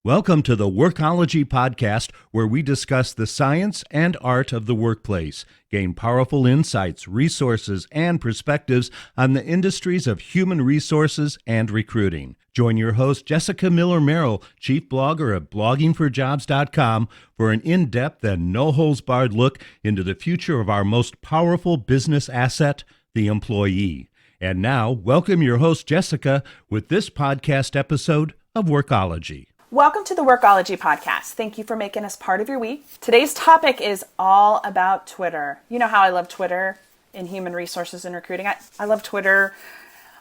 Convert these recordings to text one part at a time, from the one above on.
Welcome to the Workology podcast, where we discuss the science and art of the workplace, gain powerful insights, resources, and perspectives on the industries of human resources and recruiting. Join your host, Jessica Miller-Merrill, chief blogger of bloggingforjobs.com, for an in-depth and no-holds-barred look into the future of our most powerful business asset, the employee. And now, welcome your host, Jessica, with this podcast episode of Workology. Welcome to the Workology podcast. Thank you for making us part of your week. Today's topic is all about Twitter. You know how I love Twitter in human resources and recruiting. I love Twitter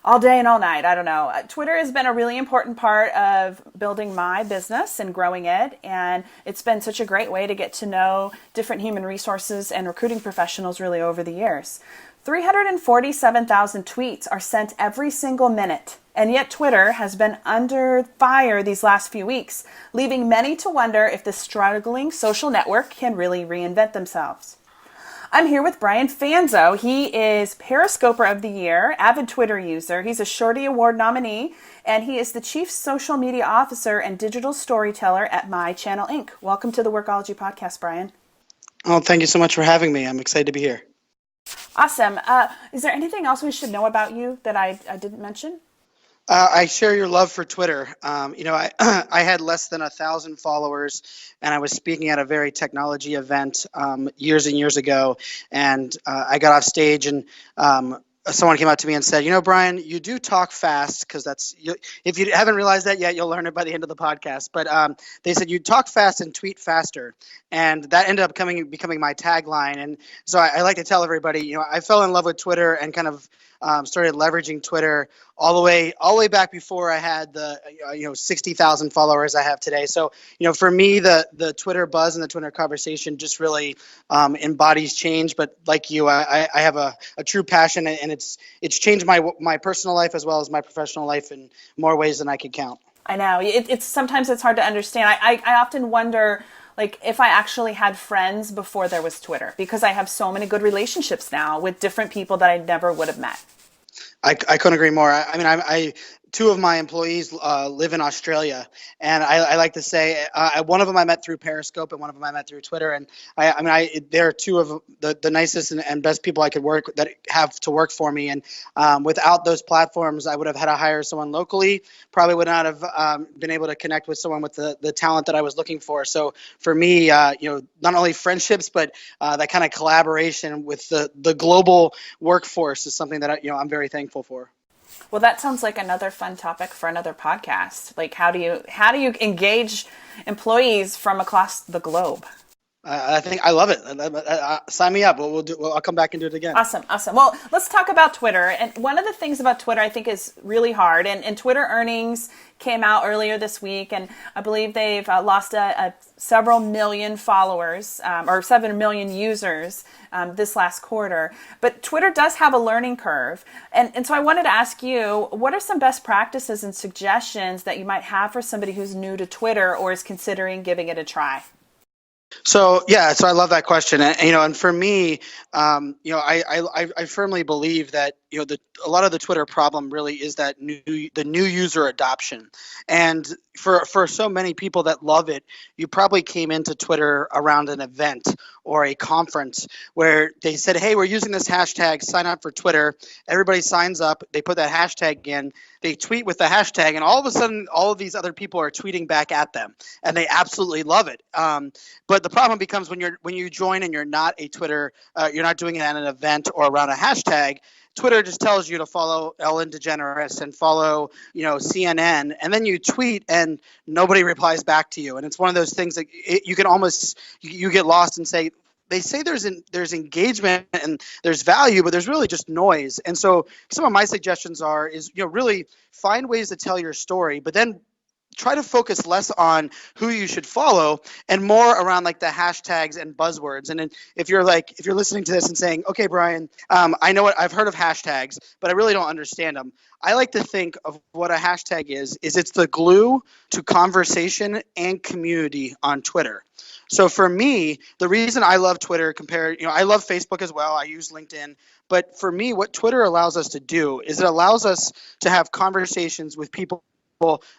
all day and all night. I don't know. Twitter has been a really important part of building my business and growing it. And it's been such a great way to get to know different human resources and recruiting professionals really over the years. 347,000 tweets are sent every single minute, and yet Twitter has been under fire these last few weeks, leaving many to wonder if the struggling social network can really reinvent themselves. I'm here with Brian Fanzo. He is Periscoper of the Year, avid Twitter user. He's a Shorty Award nominee, and he is the Chief Social Media Officer and Digital Storyteller at My Channel Inc. Welcome to the Workology podcast, Brian. Oh, thank you so much for having me. I'm excited to be here. Awesome. Is there anything else we should know about you that I didn't mention? I share your love for Twitter. I had less than 1,000 followers, and I was speaking at a very technology event years and years ago, and I got off stage and someone came up to me and said, Brian, you do talk fast, because if you haven't realized that yet, you'll learn it by the end of the podcast. But they said you talk fast and tweet faster, and that ended up becoming my tagline. And so I like to tell everybody, I fell in love with Twitter and kind of started leveraging Twitter all the way back before I had the 60,000 followers I have today. So for me, the Twitter buzz and the Twitter conversation just really embodies change. But like you, I have a true passion, and it's changed my personal life as well as my professional life in more ways than I could count. I know it's sometimes it's hard to understand. I often wonder, like, if I actually had friends before there was Twitter, because I have so many good relationships now with different people that I never would have met. I couldn't agree more. I two of my employees live in Australia, and I like to say one of them I met through Periscope and one of them I met through Twitter, and they're two of the nicest and best people I could have to work for me. And without those platforms, I would have had to hire someone locally. Probably would not have been able to connect with someone with the talent that I was looking for. So for me, not only friendships, but that kind of collaboration with the global workforce is something that I'm very thankful for. Well, that sounds like another fun topic for another podcast. Like, how do you engage employees from across the globe? I think I love it. Sign me up. I'll come back and do it again. Awesome. Well, let's talk about Twitter. And one of the things about Twitter I think is really hard, and Twitter earnings came out earlier this week, and I believe they've lost several million followers, or 7 million users this last quarter. But Twitter does have a learning curve. And so I wanted to ask you, what are some best practices and suggestions that you might have for somebody who's new to Twitter or is considering giving it a try? So I love that question, and for me, I firmly believe that a lot of the Twitter problem really is that the new user adoption, and for so many people that love it, you probably came into Twitter around an event or a conference where they said, hey, we're using this hashtag, sign up for Twitter. Everybody signs up, they put that hashtag in, they tweet with the hashtag, and all of a sudden, all of these other people are tweeting back at them, and they absolutely love it. But the problem becomes when you join and you're not a Twitter, you're not doing it at an event or around a hashtag. Twitter just tells you to follow Ellen DeGeneres and follow, CNN, and then you tweet and nobody replies back to you. And it's one of those things that you can almost you get lost and say, they say there's engagement and there's value, but there's really just noise. And so some of my suggestions is really find ways to tell your story, but then try to focus less on who you should follow and more around like the hashtags and buzzwords. And then if you're listening to this and saying, okay, Brian, I know I've heard of hashtags, but I really don't understand them. I like to think of what a hashtag is it's the glue to conversation and community on Twitter. So for me, the reason I love Twitter I love Facebook as well. I use LinkedIn. But for me, what Twitter allows us to do is it allows us to have conversations with people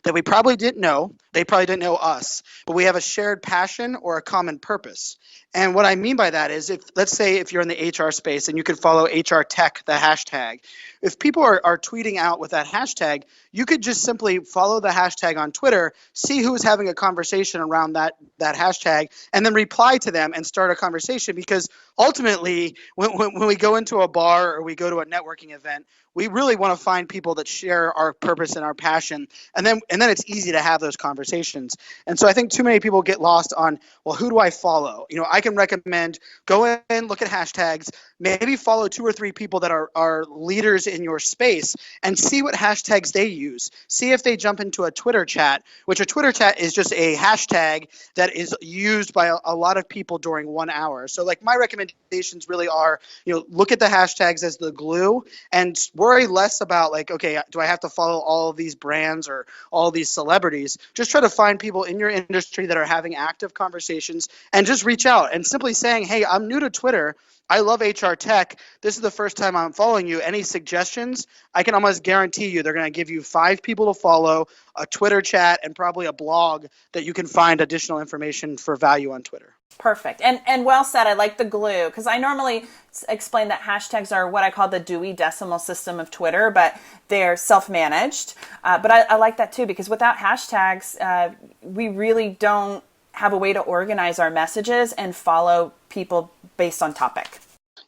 that we probably didn't know. They probably didn't know us, but we have a shared passion or a common purpose. And what I mean by that is, if let's say if you're in the HR space and you can follow HR Tech, the hashtag, if people are tweeting out with that hashtag, you could just simply follow the hashtag on Twitter, see who's having a conversation around that hashtag, and then reply to them and start a conversation. Because ultimately, when we go into a bar or we go to a networking event, we really want to find people that share our purpose and our passion, and then it's easy to have those conversations. And so I think too many people get lost on, well, who do I follow? I can recommend go in, look at hashtags, maybe follow 2 or 3 people that are leaders in your space, and see what hashtags they use. See if they jump into a Twitter chat, which a Twitter chat is just a hashtag that is used by a lot of people during 1 hour. So like my recommendations really are, look at the hashtags as the glue, and worry less about like, okay, do I have to follow all of these brands or all these celebrities? Just try to find people in your industry that are having active conversations and just reach out and simply saying, hey, I'm new to Twitter. I love HR Tech. This is the first time I'm following you. Any suggestions? I can almost guarantee you they're going to give you 5 people to follow, a Twitter chat, and probably a blog that you can find additional information for value on Twitter. Perfect. And well said. I like the glue, because I normally explain that hashtags are what I call the Dewey Decimal System of Twitter, but they're self-managed. But I like that too, because without hashtags, we really don't have a way to organize our messages and follow people based on topic.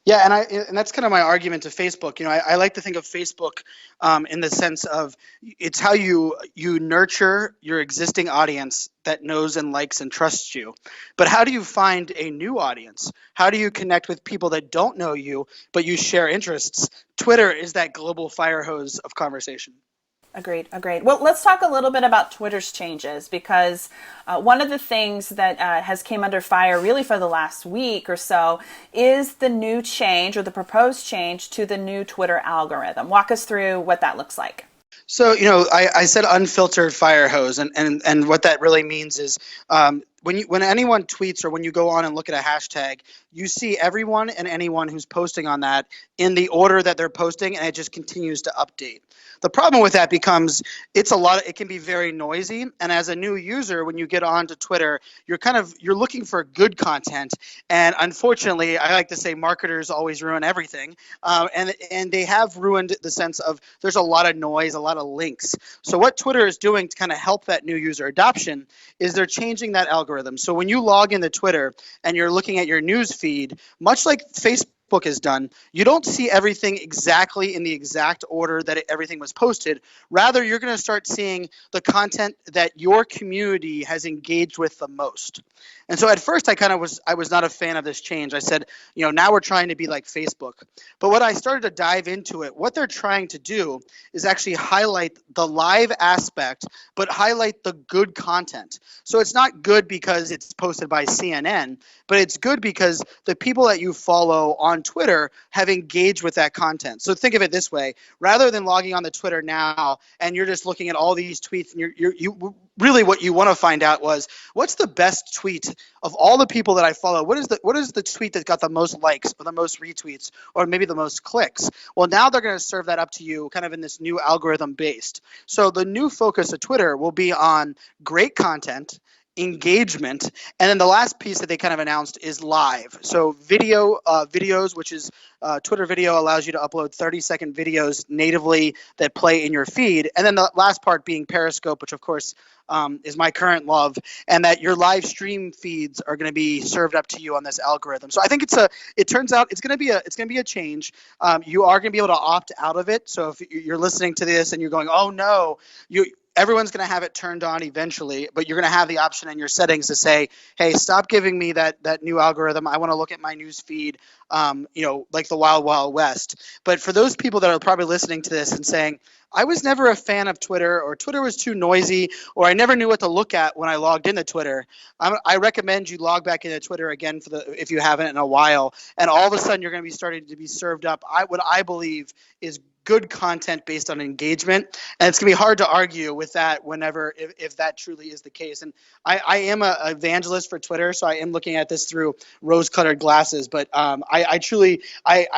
Yeah, and that's kind of my argument to Facebook. I like to think of Facebook in the sense of it's how you nurture your existing audience that knows and likes and trusts you. But how do you find a new audience? How do you connect with people that don't know you, but you share interests? Twitter is that global fire hose of conversation. Agreed. Well, let's talk a little bit about Twitter's changes, because one of the things that has came under fire really for the last week or so is the new change, or the proposed change to the new Twitter algorithm. Walk us through what that looks like. So, I said unfiltered fire hose, and what that really means is when anyone tweets or when you go on and look at a hashtag, you see everyone and anyone who's posting on that in the order that they're posting, and it just continues to update. The problem with that becomes it can be very noisy, and as a new user, when you get onto Twitter, you're looking for good content, and unfortunately, I like to say marketers always ruin everything, and they have ruined the sense of there's a lot of noise, a lot of links. So what Twitter is doing to kind of help that new user adoption is they're changing that algorithm. So when you log into Twitter and you're looking at your news feed, much like Facebook has done, you don't see everything exactly in the exact order that everything was posted. Rather, you're going to start seeing the content that your community has engaged with the most. And so at first I was not a fan of this change. I said, now we're trying to be like Facebook. But when I started to dive into it, what they're trying to do is actually highlight the live aspect, but highlight the good content. So it's not good because it's posted by CNN, but it's good because the people that you follow on Twitter have engaged with that content. So think of it this way: rather than logging on to Twitter now and you're just looking at all these tweets, and you really what you want to find out was, what's the best tweet of all the people that I follow? What is the tweet that got the most likes or the most retweets or maybe the most clicks? Well, now they're going to serve that up to you kind of in this new algorithm based. So the new focus of Twitter will be on great content, engagement, and then the last piece that they kind of announced is live. So videos, which is Twitter video allows you to upload 30-second videos natively that play in your feed, and then the last part being Periscope, which of course is my current love, and that your live stream feeds are going to be served up to you on this algorithm. So I think it turns out it's going to be a change. You are going to be able to opt out of it. So if you're listening to this and you're going, oh no, everyone's going to have it turned on eventually, but you're going to have the option in your settings to say, hey, stop giving me that new algorithm. I want to look at my news feed, like the Wild Wild West. But for those people that are probably listening to this and saying, I was never a fan of Twitter, or Twitter was too noisy, or I never knew what to look at when I logged into Twitter, I recommend you log back into Twitter again if you haven't in a while, and all of a sudden you're going to be starting to be served up what I believe is good content based on engagement, and it's going to be hard to argue with that if that truly is the case. And I am an evangelist for Twitter, so I am looking at this through rose-colored glasses, but I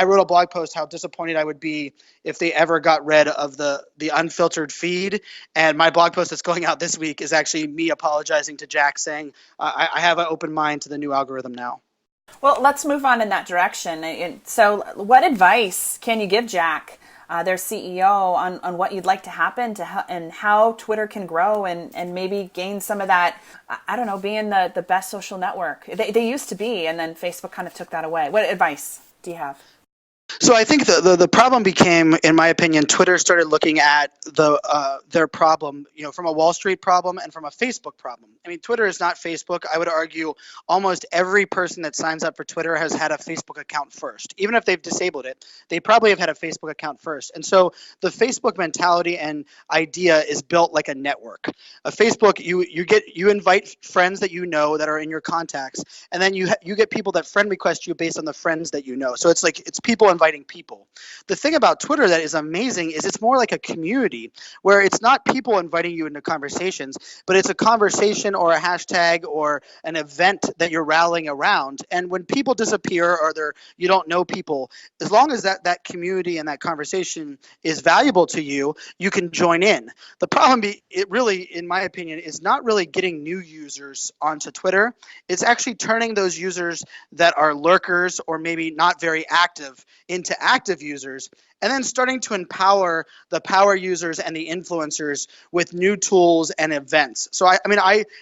wrote a blog post how disappointed I would be if they ever got rid of the the unfiltered feed. And my blog post that's going out this week is actually me apologizing to Jack, saying I have an open mind to the new algorithm now. Well, let's move on in that direction. So what advice can you give Jack, their CEO, on what you'd like to happen and how Twitter can grow and maybe gain some of that, I don't know, being the best social network? They used to be, and then Facebook kind of took that away. What advice do you have? So I think the problem became, in my opinion, Twitter started looking at their problem, from a Wall Street problem and from a Facebook problem. I mean, Twitter is not Facebook. I would argue almost every person that signs up for Twitter has had a Facebook account first. Even if they've disabled it, they probably have had a Facebook account first. And so the Facebook mentality and idea is built like a network. A Facebook, you invite friends that you know that are in your contacts, and then you get people that friend request you based on the friends that you know. So it's people inviting people. The thing about Twitter that is amazing is it's more like a community where it's not people inviting you into conversations, but it's a conversation or a hashtag or an event that you're rallying around. And when people disappear or you don't know people, as long as that community and that conversation is valuable to you, you can join in. The problem, it really, in my opinion, is not really getting new users onto Twitter. It's actually turning those users that are lurkers or maybe not very active into active users, and then starting to empower the power users and the influencers with new tools and events. So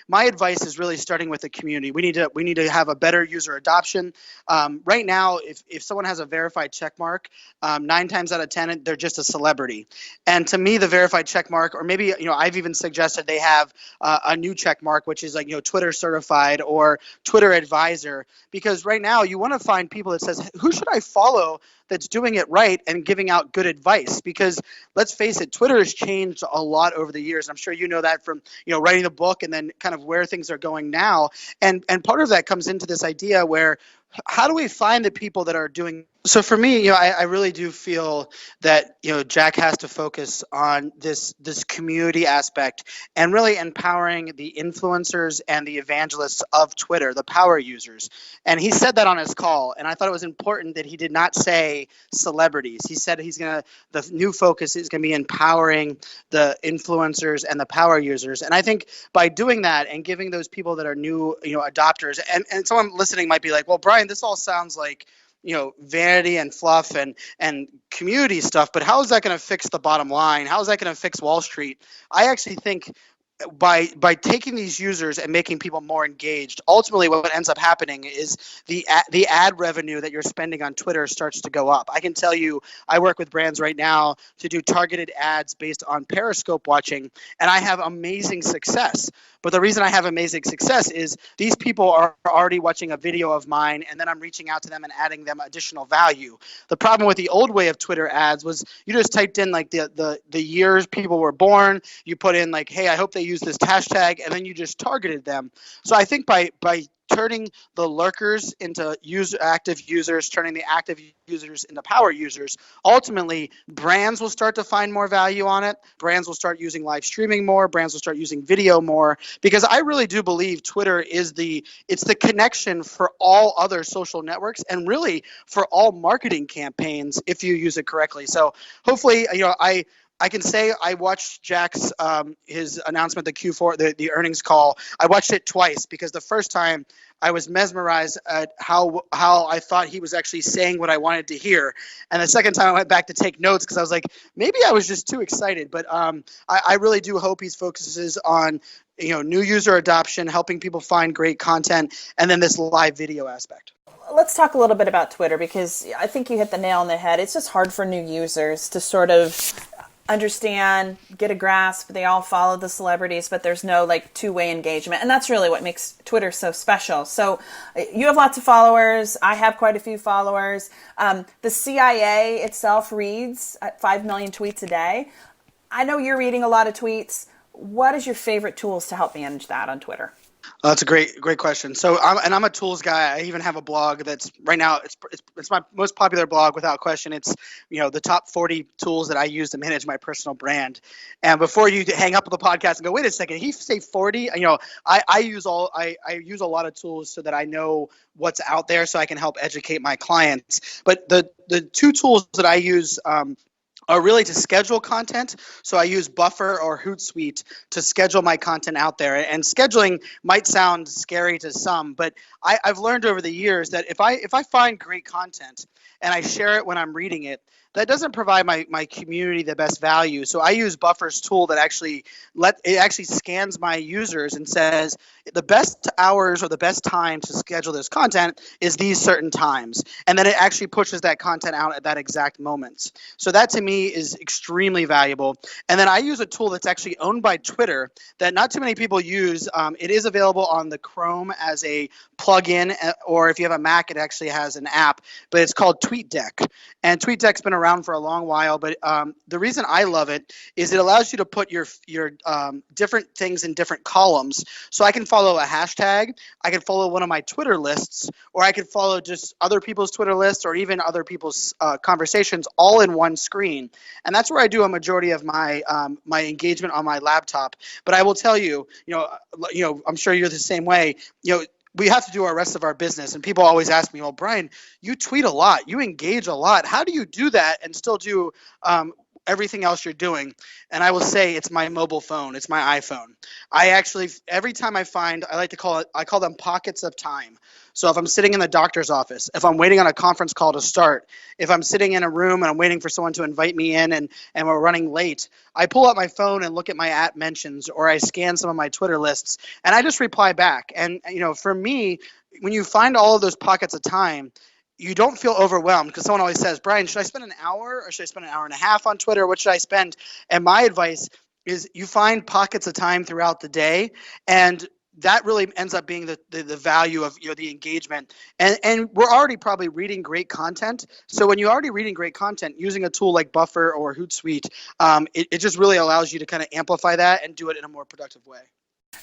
my advice is really starting with the community. We need to have a better user adoption. Right now, if someone has a verified check mark, 9 times out of 10 they're just a celebrity. And to me, the verified check mark, or maybe I've even suggested they have a new check mark, which is like Twitter certified or Twitter advisor, because right now you want to find people that says, who should I follow that's doing it right and giving out good advice? Because let's face it, Twitter has changed a lot over the years. I'm sure you know that from writing the book and then kind of where things are going now. And part of that comes into this idea where, how do we find the people that are doing? So for me, I really do feel that Jack has to focus on this community aspect and really empowering the influencers and the evangelists of Twitter, the power users. And he said that on his call, and I thought it was important that he did not say celebrities. He said the new focus is gonna be empowering the influencers and the power users. And I think by doing that and giving those people that are new, adopters, and someone listening might be like, well, Brian, this all sounds like vanity and fluff and community stuff, but how is that going to fix the bottom line? How is that going to fix Wall Street? I actually think by taking these users and making people more engaged, ultimately what ends up happening is the ad revenue that you're spending on Twitter starts to go up. I can tell you, I work with brands right now to do targeted ads based on Periscope watching, and I have amazing success. But the reason I have amazing success is these people are already watching a video of mine, and then I'm reaching out to them and adding them additional value. The problem with the old way of Twitter ads was you just typed in like the years people were born, you put in like, hey, I hope they use this hashtag, and then you just targeted them. So I think by turning the lurkers into active users, turning the active users into power users, ultimately brands will start to find more value on it. Brands will start using live streaming more. Brands will start using video more, because I really do believe Twitter is the connection for all other social networks and really for all marketing campaigns if you use it correctly. So hopefully, I can say I watched Jack's his announcement, the Q4, the earnings call. I watched it twice, because the first time I was mesmerized at how I thought he was actually saying what I wanted to hear, and the second time I went back to take notes because I was like, maybe I was just too excited. But I really do hope he focuses on new user adoption, helping people find great content, and then this live video aspect. Let's talk a little bit about Twitter, because I think you hit the nail on the head. It's just hard for new users to sort of understand, get a grasp. They all follow the celebrities, but there's no two-way engagement. And that's really what makes Twitter so special. So you have lots of followers. I have quite a few followers. The CIA itself reads 5 million tweets a day. I know you're reading a lot of tweets. What is your favorite tools to help manage that on Twitter? That's a great question. So I'm a tools guy. I even have a blog that's right now it's my most popular blog without question. It's the top 40 tools that I use to manage my personal brand. And before you hang up with the podcast and go, wait a second, he say 40? I use a lot of tools so that I know what's out there so I can help educate my clients. But the two tools that I use are really to schedule content. So I use Buffer or Hootsuite to schedule my content out there. And scheduling might sound scary to some, but I've learned over the years that if I find great content and I share it when I'm reading it, that doesn't provide my community the best value. So I use Buffer's tool that actually scans my users and says the best hours or the best time to schedule this content is these certain times. And then it actually pushes that content out at that exact moment. So that to me is extremely valuable. And then I use a tool that's actually owned by Twitter that not too many people use. It is available on the Chrome as a plugin, or if you have a Mac, it actually has an app, but it's called TweetDeck. And TweetDeck's been around for a long while, but the reason I love it is it allows you to put your different things in different columns. So I can follow a hashtag, I can follow one of my Twitter lists, or I can follow just other people's Twitter lists or even other people's conversations all in one screen. And that's where I do a majority of my my engagement on my laptop. But I will tell you, I'm sure you're the same way. We have to do our rest of our business. And people always ask me, well, Brian, you tweet a lot, you engage a lot. How do you do that and still do everything else you're doing? And I will say it's my mobile phone. It's my iPhone. I actually, every time I call them pockets of time. So if I'm sitting in the doctor's office, if I'm waiting on a conference call to start, if I'm sitting in a room and I'm waiting for someone to invite me in and we're running late, I pull out my phone and look at my at mentions, or I scan some of my Twitter lists and I just reply back. And, for me, when you find all of those pockets of time, you don't feel overwhelmed, because someone always says, Brian, should I spend an hour or should I spend an hour and a half on Twitter? What should I spend? And my advice is you find pockets of time throughout the day, and that really ends up being the value of the engagement. And we're already probably reading great content. So when you're already reading great content, using a tool like Buffer or Hootsuite, it just really allows you to kind of amplify that and do it in a more productive way.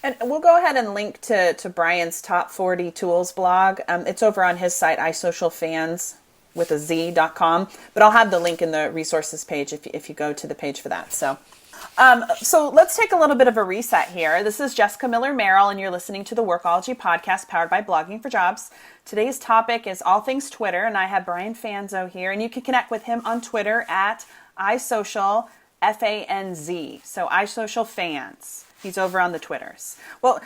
And we'll go ahead and link to Brian's Top 40 Tools blog. It's over on his site, isocialfans with a z.com. But I'll have the link in the resources page if you go to the page for that. So let's take a little bit of a reset here. This is Jessica Miller-Merrill, and you're listening to the Workology podcast powered by Blogging for Jobs. Today's topic is all things Twitter, and I have Brian Fanzo here, and you can connect with him on Twitter at isocialfanz. So isocialfans. He's over on the Twitters. Well,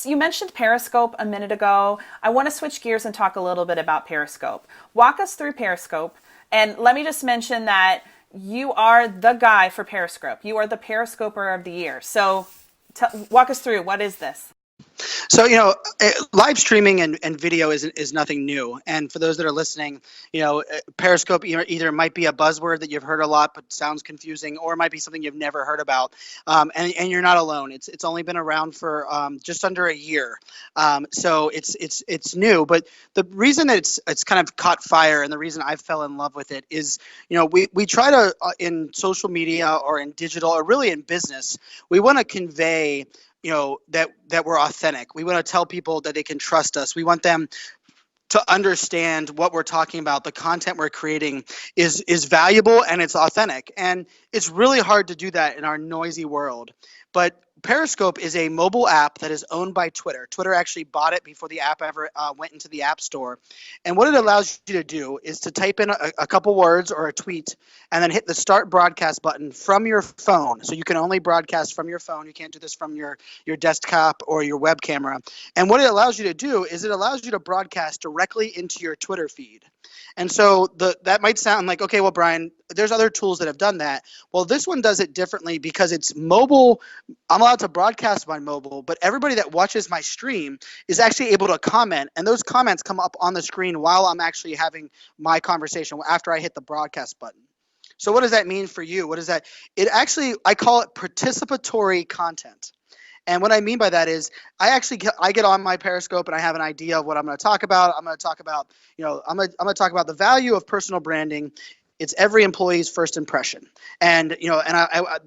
you mentioned Periscope a minute ago. I want to switch gears and talk a little bit about Periscope. Walk us through Periscope, and let me just mention that you are the guy for Periscope. You are the Periscoper of the year. So walk us through, what is this? So, live streaming and video is nothing new. And for those that are listening, Periscope either might be a buzzword that you've heard a lot but sounds confusing, or it might be something you've never heard about. And you're not alone. It's only been around for just under a year. So it's new. But the reason that it's kind of caught fire, and the reason I fell in love with it is, we try to in social media or in digital or really in business, we want to convey that we're authentic. We want to tell people that they can trust us. We want them to understand what we're talking about. The content we're creating is valuable and it's authentic. And it's really hard to do that in our noisy world. But Periscope is a mobile app that is owned by Twitter. Twitter actually bought it before the app ever went into the App Store. And what it allows you to do is to type in a couple words or a tweet and then hit the start broadcast button from your phone. So you can only broadcast from your phone. You can't do this from your desktop or your web camera. And what it allows you to do is it allows you to broadcast directly into your Twitter feed. And so that might sound like, okay, well, Brian, there's other tools that have done that. Well, this one does it differently because it's mobile. I'm allowed to broadcast by mobile, but everybody that watches my stream is actually able to comment, and those comments come up on the screen while I'm actually having my conversation after I hit the broadcast button. So what does that mean for you? What is that? I call it participatory content. And what I mean by that is I get on my Periscope and I have an idea of what I'm going to talk about. I'm going to talk about, I'm going to talk about the value of personal branding. It's every employee's first impression. And,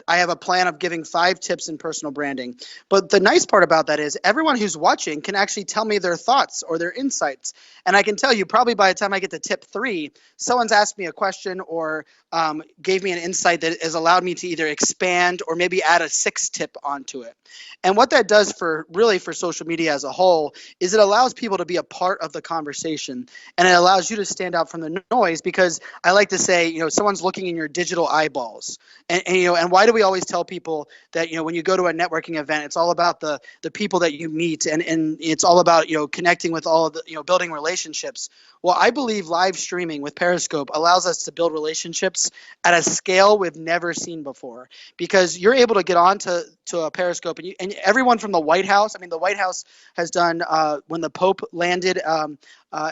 I have a plan of giving 5 tips in personal branding. But the nice part about that is everyone who's watching can actually tell me their thoughts or their insights. And I can tell you probably by the time I get to tip 3, someone's asked me a question or gave me an insight that has allowed me to either expand or maybe add a 6th tip onto it. And what that does for social media as a whole is it allows people to be a part of the conversation, and it allows you to stand out from the noise, because I like to say, say, someone's looking in your digital eyeballs. And why do we always tell people that, when you go to a networking event, it's all about the people that you meet, and it's all about, connecting with all of the, building relationships. Well, I believe live streaming with Periscope allows us to build relationships at a scale we've never seen before, because you're able to get on to a Periscope, and everyone from the White House. I mean, the White House has done, when the Pope landed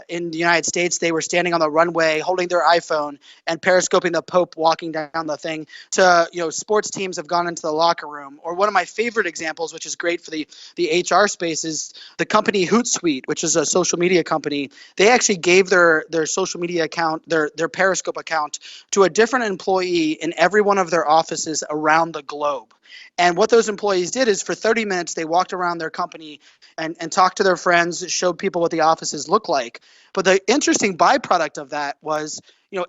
in the United States, they were standing on the runway holding their iPhone and periscoping the Pope walking down the thing. To, sports teams have gone into the locker room. Or one of my favorite examples, which is great for the HR space, is the company Hootsuite, which is a social media company. They actually gave their social media account, their Periscope account, to a different employee in every one of their offices around the globe. And what those employees did is, for 30 minutes, they walked around their company and talked to their friends, showed people what the offices look like. But the interesting byproduct of that was,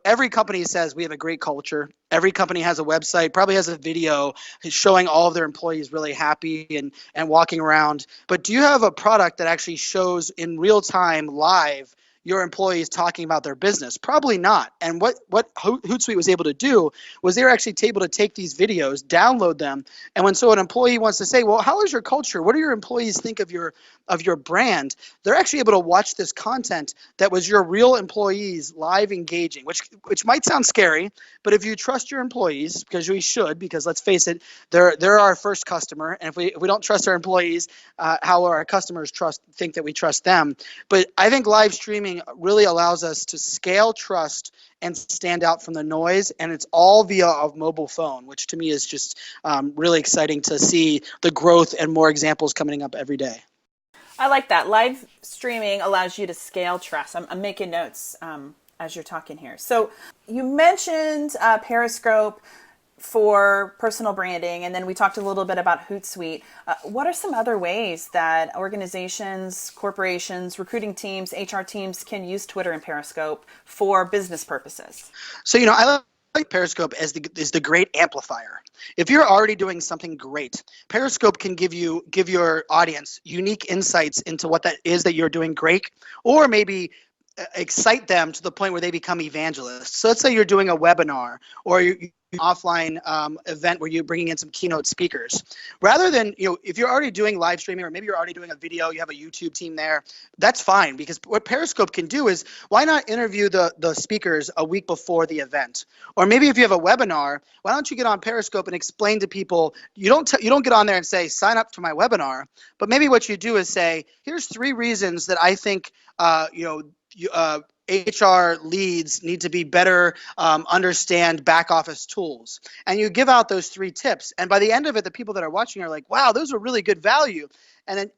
every company says we have a great culture. Every company has a website, probably has a video showing all of their employees really happy and walking around. But do you have a product that actually shows in real time, live, your employees talking about their business? Probably not. And what Hootsuite was able to do was they were actually able to take these videos, download them, and when an employee wants to say, well, how is your culture? What do your employees think of your brand? They're actually able to watch this content that was your real employees live engaging, which might sound scary, but if you trust your employees, because we should, because let's face it, they're our first customer, and if we don't trust our employees, how will our customers think that we trust them? But I think live streaming really allows us to scale trust and stand out from the noise, and it's all via a mobile phone, which to me is just really exciting to see the growth and more examples coming up every day. I like that. Live streaming allows you to scale trust. I'm making notes as you're talking here. So you mentioned Periscope for personal branding, and then we talked a little bit about Hootsuite. What are some other ways that organizations, corporations, recruiting teams, HR teams can use Twitter and Periscope for business purposes? So, I like Periscope as the great amplifier. If you're already doing something great, Periscope can give your audience unique insights into what that is that you're doing great, or maybe excite them to the point where they become evangelists. So let's say you're doing a webinar, or you offline event where you're bringing in some keynote speakers. Rather than, if you're already doing live streaming, or maybe you're already doing a video, you have a YouTube team there, that's fine, because what Periscope can do is, why not interview the speakers a week before the event? Or maybe if you have a webinar, why don't you get on Periscope and explain to people, you don't get on there and say, sign up to my webinar, but maybe what you do is say, here's 3 reasons that I think HR leads need to be better, understand back office tools. And you give out those 3 tips. And by the end of it, the people that are watching are like, wow, those are really good value.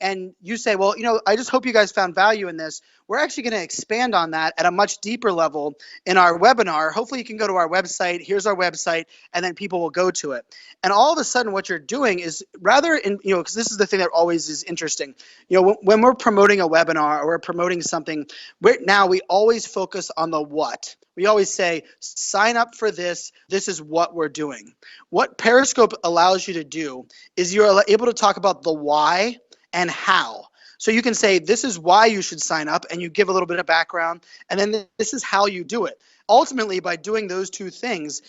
And you say, well, I just hope you guys found value in this. We're actually going to expand on that at a much deeper level in our webinar. Hopefully you can go to our website. Here's our website, and then people will go to it. And all of a sudden what you're doing is, because this is the thing that always is interesting. When we're promoting a webinar or we're promoting something, we always focus on the what. We always say, sign up for this. This is what we're doing. What Periscope allows you to do is you're able to talk about the why and how. So you can say, this is why you should sign up, and you give a little bit of background, and then this is how you do it. Ultimately, by doing those 2 things,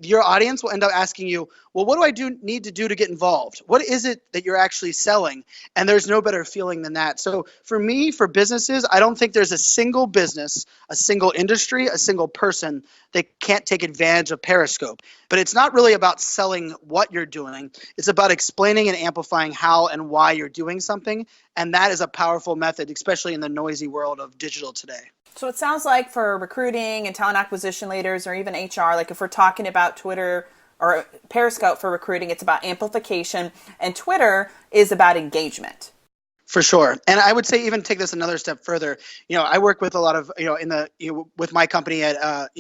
your audience will end up asking you, well, what do I need to do to get involved? What is it that you're actually selling? And there's no better feeling than that. So for me, for businesses, I don't think there's a single business, a single industry, a single person that can't take advantage of Periscope. But it's not really about selling what you're doing. It's about explaining and amplifying how and why you're doing something. And that is a powerful method, especially in the noisy world of digital today. So it sounds like for recruiting and talent acquisition leaders, or even HR, like if we're talking about Twitter or Periscope for recruiting, it's about amplification, and Twitter is about engagement. For sure. And I would say, even take this another step further. I work with a lot of, with my company at,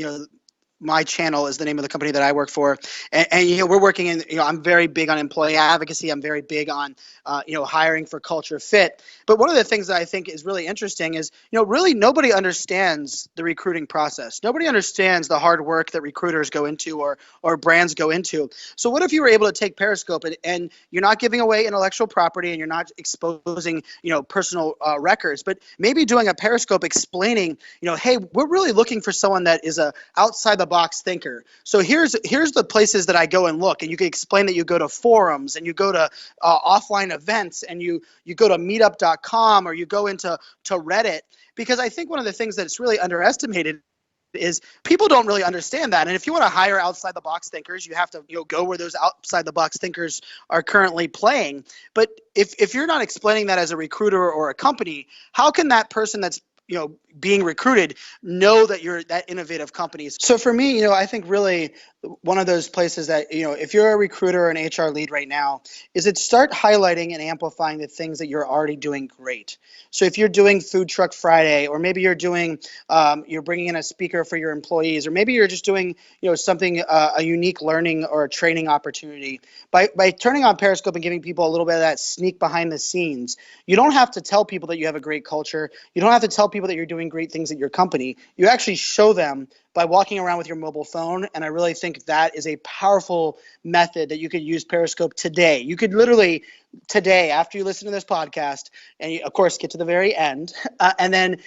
My Channel is the name of the company that I work for, and we're working in. I'm very big on employee advocacy. I'm very big on hiring for culture fit. But one of the things that I think is really interesting is really nobody understands the recruiting process. Nobody understands the hard work that recruiters go into or brands go into. So what if you were able to take Periscope and you're not giving away intellectual property and you're not exposing personal records, but maybe doing a Periscope explaining hey, we're really looking for someone that is a outside the box thinker. So here's the places that I go and look, and you can explain that you go to forums and you go to offline events and you go to meetup.com or you go into Reddit, because I think one of the things that's really underestimated is people don't really understand that. And if you want to hire outside the box thinkers, you have to go where those outside the box thinkers are currently playing. But if you're not explaining that as a recruiter or a company, how can that person that's being recruited know that you're that innovative company? So for me, I think really one of those places that, if you're a recruiter or an HR lead right now, is it start highlighting and amplifying the things that you're already doing great. So if you're doing Food Truck Friday, or maybe you're doing, you're bringing in a speaker for your employees, or maybe you're just doing, something, a unique learning or a training opportunity, by turning on Periscope and giving people a little bit of that sneak behind the scenes, you don't have to tell people that you have a great culture. You don't have to tell people that you're doing great things at your company. You actually show them by walking around with your mobile phone. And I really think that is a powerful method that you could use Periscope today. You could literally today, after you listen to this podcast, and you, of course, get to the very end, and then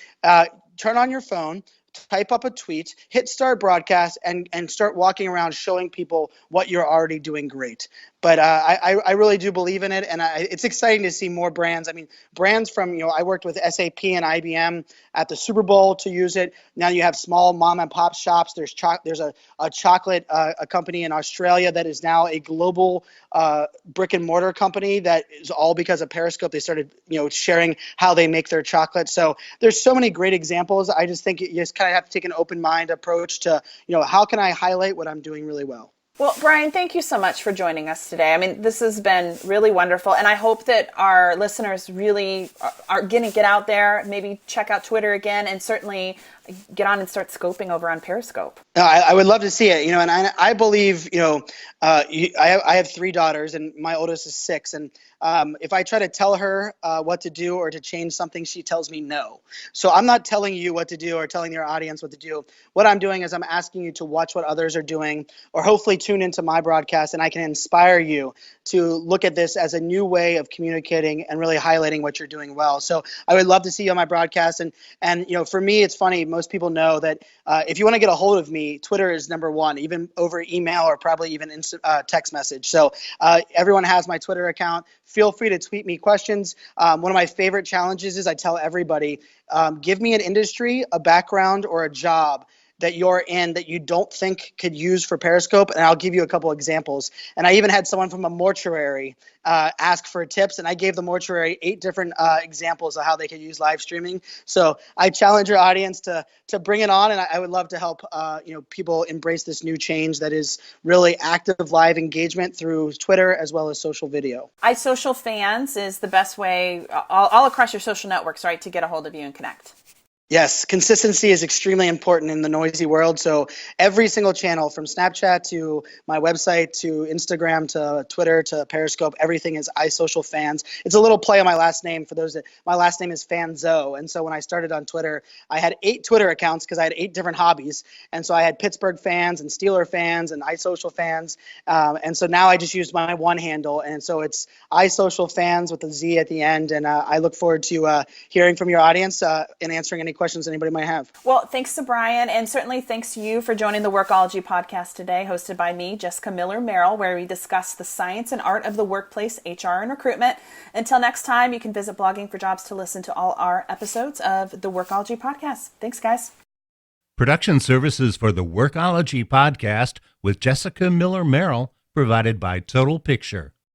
turn on your phone, type up a tweet, hit start broadcast, and start walking around showing people what you're already doing great. But I really do believe in it, and it's exciting to see more brands. I mean, brands from, I worked with SAP and IBM at the Super Bowl to use it. Now you have small mom and pop shops. There's a chocolate a company in Australia that is now a global brick and mortar company that is all because of Periscope. They started, sharing how they make their chocolate. So there's so many great examples. I just think you just kind of have to take an open mind approach to, how can I highlight what I'm doing really well? Well, Brian, thank you so much for joining us today. I mean, this has been really wonderful, and I hope that our listeners really are going to get out there, maybe check out Twitter again, and certainly get on and start scoping over on Periscope. I would love to see it, and I believe, I have 3 daughters, and my oldest is 6, and if I try to tell her what to do or to change something, she tells me no. So I'm not telling you what to do or telling your audience what to do. What I'm doing is I'm asking you to watch what others are doing, or hopefully tune into my broadcast, and I can inspire you to look at this as a new way of communicating and really highlighting what you're doing well. So I would love to see you on my broadcast. And for me, it's funny. Most people know that if you want to get a hold of me, Twitter is number 1, even over email or probably even text message. So everyone has my Twitter account. Feel free to tweet me questions. One of my favorite challenges is I tell everybody, give me an industry, a background, or a job that you're in that you don't think could use for Periscope, and I'll give you a couple examples. And I even had someone from a mortuary ask for tips, and I gave the mortuary 8 different examples of how they could use live streaming. So I challenge your audience to bring it on, and I would love to help people embrace this new change that is really active live engagement through Twitter as well as social video. iSocial Fans is the best way all across your social networks, right, to get a hold of you and connect. Yes, consistency is extremely important in the noisy world. So every single channel, from Snapchat to my website to Instagram to Twitter to Periscope, everything is iSocial Fans. It's a little play on my last name for those that my last name is Fanzo. And so when I started on Twitter, I had 8 Twitter accounts because I had 8 different hobbies. And so I had Pittsburgh fans and Steeler fans and iSocial Fans. And so now I just used my one handle. And so it's iSocial Fans with a Z at the end. And I look forward to hearing from your audience and answering any questions anybody might have. Well, thanks to Brian, and certainly thanks to you for joining the Workology podcast today, hosted by me, Jessica Miller-Merrill, where we discuss the science and art of the workplace, HR, and recruitment. Until next time, you can visit Blogging for Jobs to listen to all our episodes of the Workology podcast. Thanks, guys. Production services for the Workology podcast with Jessica Miller-Merrill provided by Total Picture.